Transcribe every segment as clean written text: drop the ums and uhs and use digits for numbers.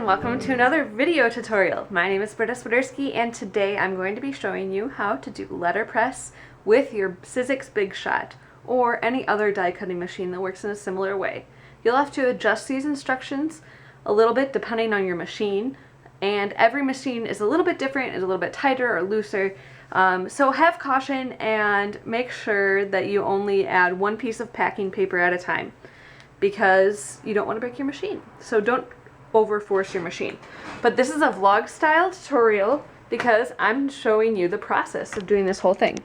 and welcome to another video tutorial. My name is Britta Swiderski and today I'm going to be showing you how to do letterpress with your Sizzix Big Shot or any other die cutting machine that works in a similar way. You'll have to adjust these instructions a little bit depending on your machine, and every machine is a little bit different, is a little bit tighter or looser. So have caution and make sure that you only add one piece of packing paper at a time, because you don't want to break your machine. So don't overforce your machine. But this is a vlog style tutorial because I'm showing you the process of doing this whole thing.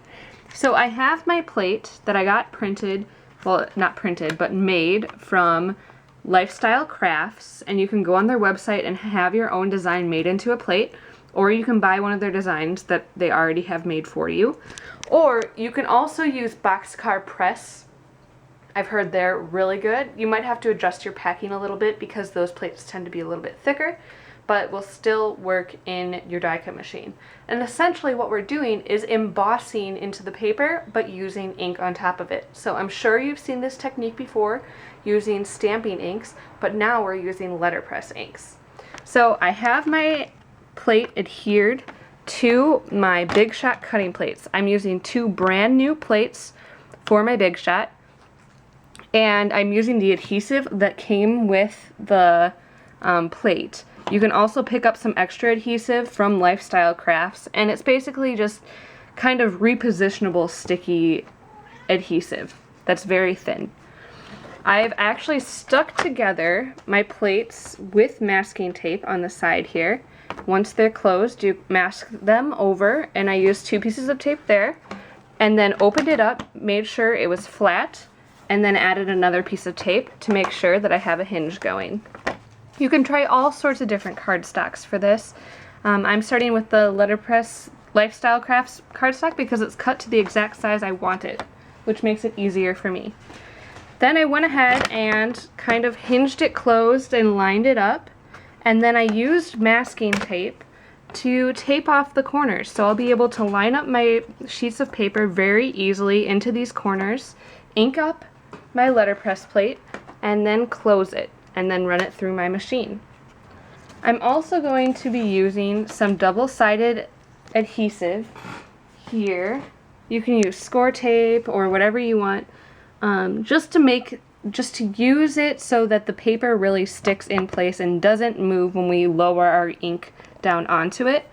So I have my plate that I got printed, well, not printed, but made from Lifestyle Crafts, and you can go on their website and have your own design made into a plate, or you can buy one of their designs that they already have made for you, or you can also use Boxcar Press. I've heard they're really good. You might have to adjust your packing a little bit because those plates tend to be a little bit thicker, but will still work in your die cut machine. And essentially what we're doing is embossing into the paper, but using ink on top of it. So I'm sure you've seen this technique before using stamping inks, but now we're using letterpress inks. So I have my plate adhered to my Big Shot cutting plates. I'm using two brand new plates for my Big Shot. And I'm using the adhesive that came with the plate. You can also pick up some extra adhesive from Lifestyle Crafts, and it's basically just kind of repositionable sticky adhesive that's very thin. I've actually stuck together my plates with masking tape on the side here. Once they're closed, you mask them over, and I used two pieces of tape there, and then opened it up, made sure it was flat, and then added another piece of tape to make sure that I have a hinge going. You can try all sorts of different cardstocks for this. I'm starting with the Letterpress Lifestyle Crafts cardstock because it's cut to the exact size I want it, which makes it easier for me. Then I went ahead and kind of hinged it closed and lined it up, and then I used masking tape to tape off the corners. So I'll be able to line up my sheets of paper very easily into these corners, ink up my letterpress plate, and then close it, and then run it through my machine. I'm also going to be using some double-sided adhesive here. You can use score tape or whatever you want, just to use it so that the paper really sticks in place and doesn't move when we lower our ink down onto it.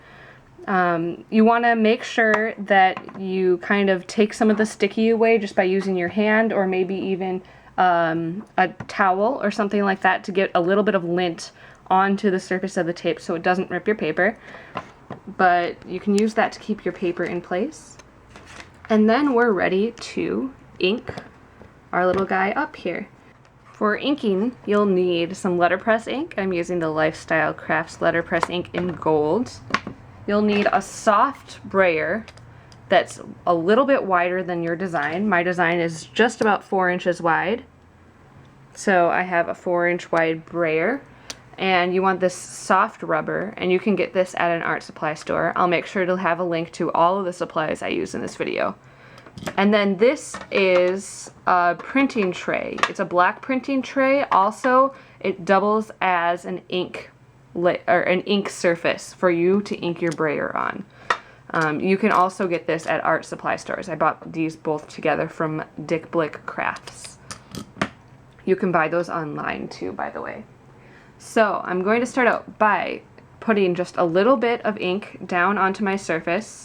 You want to make sure that you kind of take some of the sticky away just by using your hand, or maybe even a towel or something like that, to get a little bit of lint onto the surface of the tape so it doesn't rip your paper. But you can use that to keep your paper in place. And then we're ready to ink our little guy up here. For inking, you'll need some letterpress ink. I'm using the Lifestyle Crafts letterpress ink in gold. You'll need a soft brayer that's a little bit wider than your design. My design is just about 4 inches wide. So I have a 4-inch wide brayer. And you want this soft rubber, and you can get this at an art supply store. I'll make sure to have a link to all of the supplies I use in this video. And then this is a printing tray. It's a black printing tray. Also, it doubles as an ink surface for you to ink your brayer on. You can also get this at art supply stores. I bought these both together from Dick Blick Crafts. You can buy those online too, by the way. So I'm going to start out by putting just a little bit of ink down onto my surface.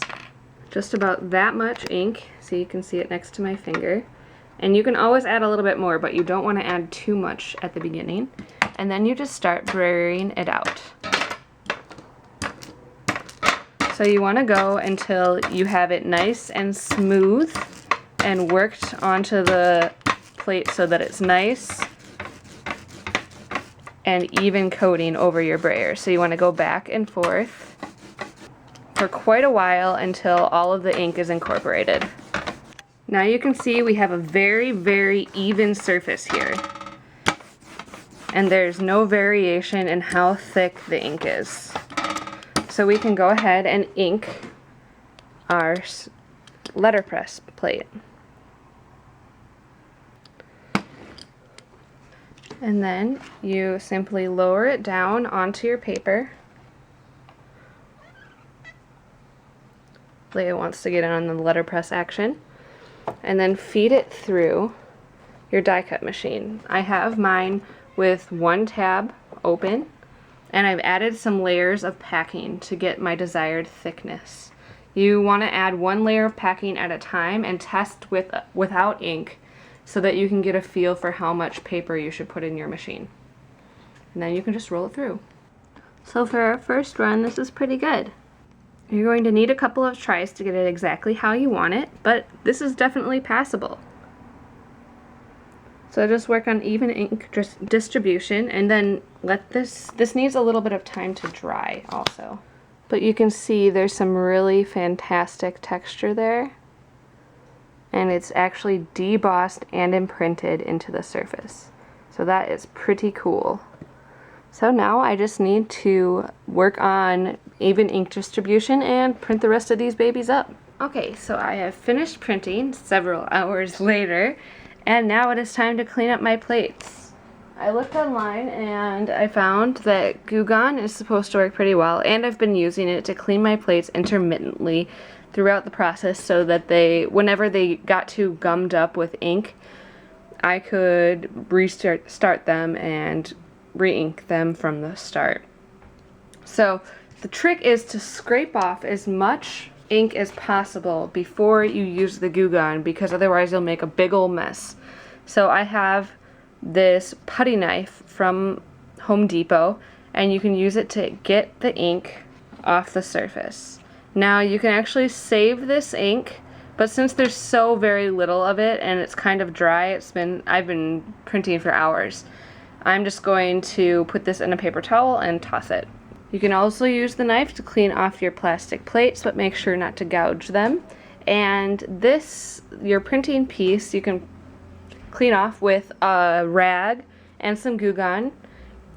Just about that much ink, so you can see it next to my finger. And you can always add a little bit more, but you don't want to add too much at the beginning. And then you just start brayering it out. So you want to go until you have it nice and smooth and worked onto the plate so that it's nice and even coating over your brayer. So you want to go back and forth for quite a while until all of the ink is incorporated. Now you can see we have a very, very even surface here. And there's no variation in how thick the ink is. So we can go ahead and ink our letterpress plate. And then you simply lower it down onto your paper. Leia wants to get in on the letterpress action. And then feed it through your die cut machine. I have mine with one tab open, and I've added some layers of packing to get my desired thickness. You want to add one layer of packing at a time and test without ink, so that you can get a feel for how much paper you should put in your machine. And then you can just roll it through. So for our first run, this is pretty good. You're going to need a couple of tries to get it exactly how you want it, but this is definitely passable. So just work on even ink distribution, and then let this needs a little bit of time to dry also. But you can see there's some really fantastic texture there. And it's actually debossed and imprinted into the surface. So that is pretty cool. So now I just need to work on even ink distribution and print the rest of these babies up. Okay, so I have finished printing several hours later, and now it is time to clean up my plates. I looked online and I found that Goo Gone is supposed to work pretty well, and I've been using it to clean my plates intermittently throughout the process so that whenever they got too gummed up with ink, I could start them and re-ink them from the start. So the trick is to scrape off as much ink as possible before you use the Goo Gone, because otherwise you'll make a big old mess. So I have this putty knife from Home Depot, and you can use it to get the ink off the surface. Now you can actually save this ink, but since there's so very little of it and it's kind of dry, I've been printing for hours, I'm just going to put this in a paper towel and toss it. You can also use the knife to clean off your plastic plates, but make sure not to gouge them. And your printing piece, you can clean off with a rag and some Goo Gone.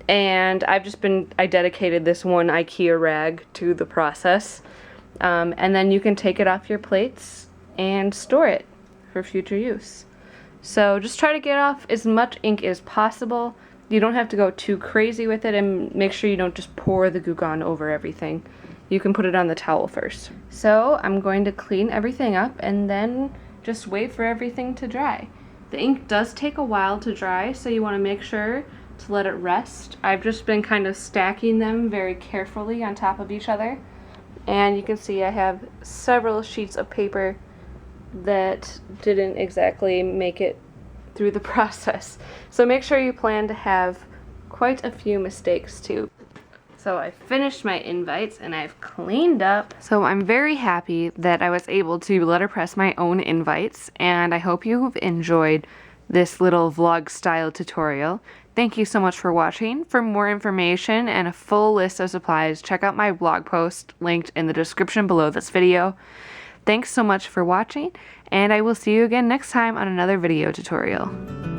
And I dedicated this one IKEA rag to the process. And then you can take it off your plates and store it for future use. So just try to get off as much ink as possible. You don't have to go too crazy with it, and make sure you don't just pour the Goo Gone over everything. You can put it on the towel first. So I'm going to clean everything up and then just wait for everything to dry. The ink does take a while to dry, so you want to make sure to let it rest. I've just been kind of stacking them very carefully on top of each other. And you can see I have several sheets of paper that didn't exactly make it through the process. So make sure you plan to have quite a few mistakes too. So I finished my invites and I've cleaned up. So I'm very happy that I was able to letterpress my own invites, and I hope you've enjoyed this little vlog style tutorial. Thank you so much for watching. For more information and a full list of supplies, check out my blog post linked in the description below this video. Thanks so much for watching, and I will see you again next time on another video tutorial.